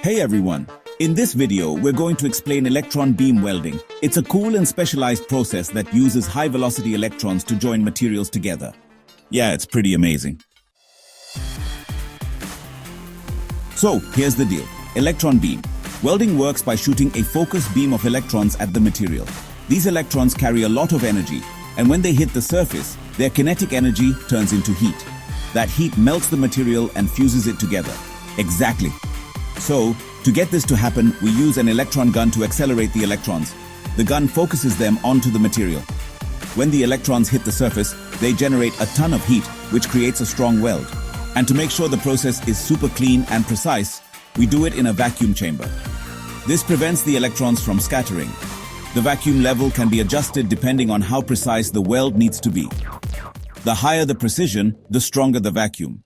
Hey everyone! In this video, we're going to explain electron beam welding. It's a cool and specialized process that uses high-velocity electrons to join materials together. Yeah, it's pretty amazing. So, here's the deal. Electron beam. Welding works by shooting a focused beam of electrons at the material. These electrons carry a lot of energy, and when they hit the surface, their kinetic energy turns into heat. That heat melts the material and fuses it together. Exactly. So, to get this to happen, we use an electron gun to accelerate the electrons. The gun focuses them onto the material. When the electrons hit the surface, they generate a ton of heat, which creates a strong weld. And to make sure the process is super clean and precise, we do it in a vacuum chamber. This prevents the electrons from scattering. The vacuum level can be adjusted depending on how precise the weld needs to be. The higher the precision, the stronger the vacuum.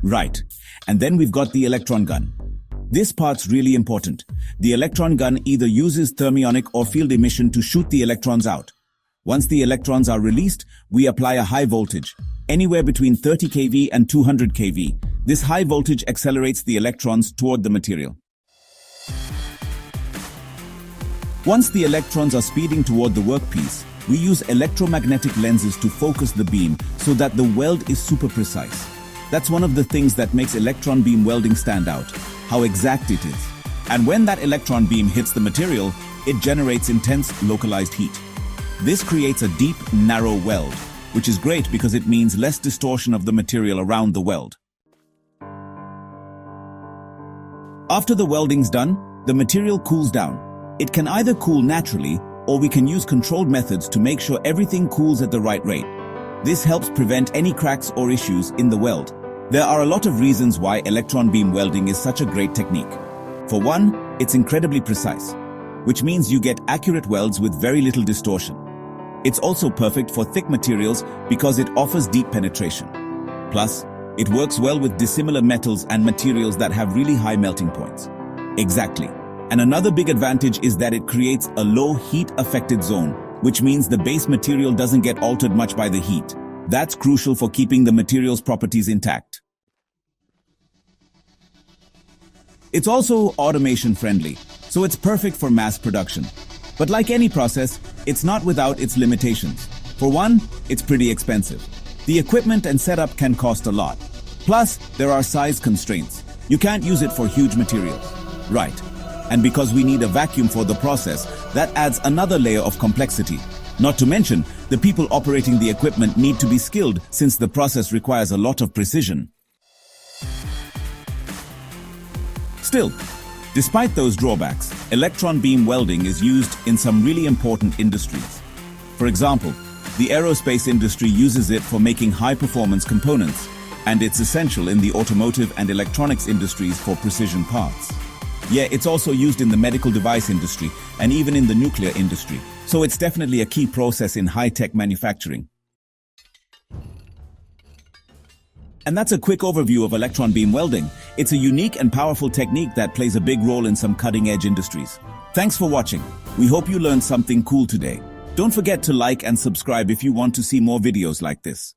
Right. And then we've got the electron gun. This part's really important. The electron gun either uses thermionic or field emission to shoot the electrons out. Once the electrons are released, we apply a high voltage, anywhere between 30 kV and 200 kV. This high voltage accelerates the electrons toward the material. Once the electrons are speeding toward the workpiece, we use electromagnetic lenses to focus the beam so that the weld is super precise. That's one of the things that makes electron beam welding stand out, how exact it is. And when that electron beam hits the material, it generates intense localized heat. This creates a deep, narrow weld, which is great because it means less distortion of the material around the weld. After the welding's done, the material cools down. It can either cool naturally, or we can use controlled methods to make sure everything cools at the right rate. This helps prevent any cracks or issues in the weld. There are a lot of reasons why electron beam welding is such a great technique. For one, it's incredibly precise, which means you get accurate welds with very little distortion. It's also perfect for thick materials because it offers deep penetration. Plus, it works well with dissimilar metals and materials that have really high melting points. Exactly. And another big advantage is that it creates a low heat-affected zone, which means the base material doesn't get altered much by the heat. That's crucial for keeping the material's properties intact. It's also automation-friendly, so it's perfect for mass production. But like any process, it's not without its limitations. For one, it's pretty expensive. The equipment and setup can cost a lot. Plus, there are size constraints. You can't use it for huge materials. Right. And because we need a vacuum for the process, that adds another layer of complexity. Not to mention, the people operating the equipment need to be skilled since the process requires a lot of precision. Still, despite those drawbacks, electron beam welding is used in some really important industries. For example, the aerospace industry uses it for making high-performance components, and it's essential in the automotive and electronics industries for precision parts. Yeah, it's also used in the medical device industry and even in the nuclear industry, so it's definitely a key process in high-tech manufacturing. And that's a quick overview of electron beam welding. It's a unique and powerful technique that plays a big role in some cutting-edge industries. Thanks for watching. We hope you learned something cool today. Don't forget to like and subscribe if you want to see more videos like this.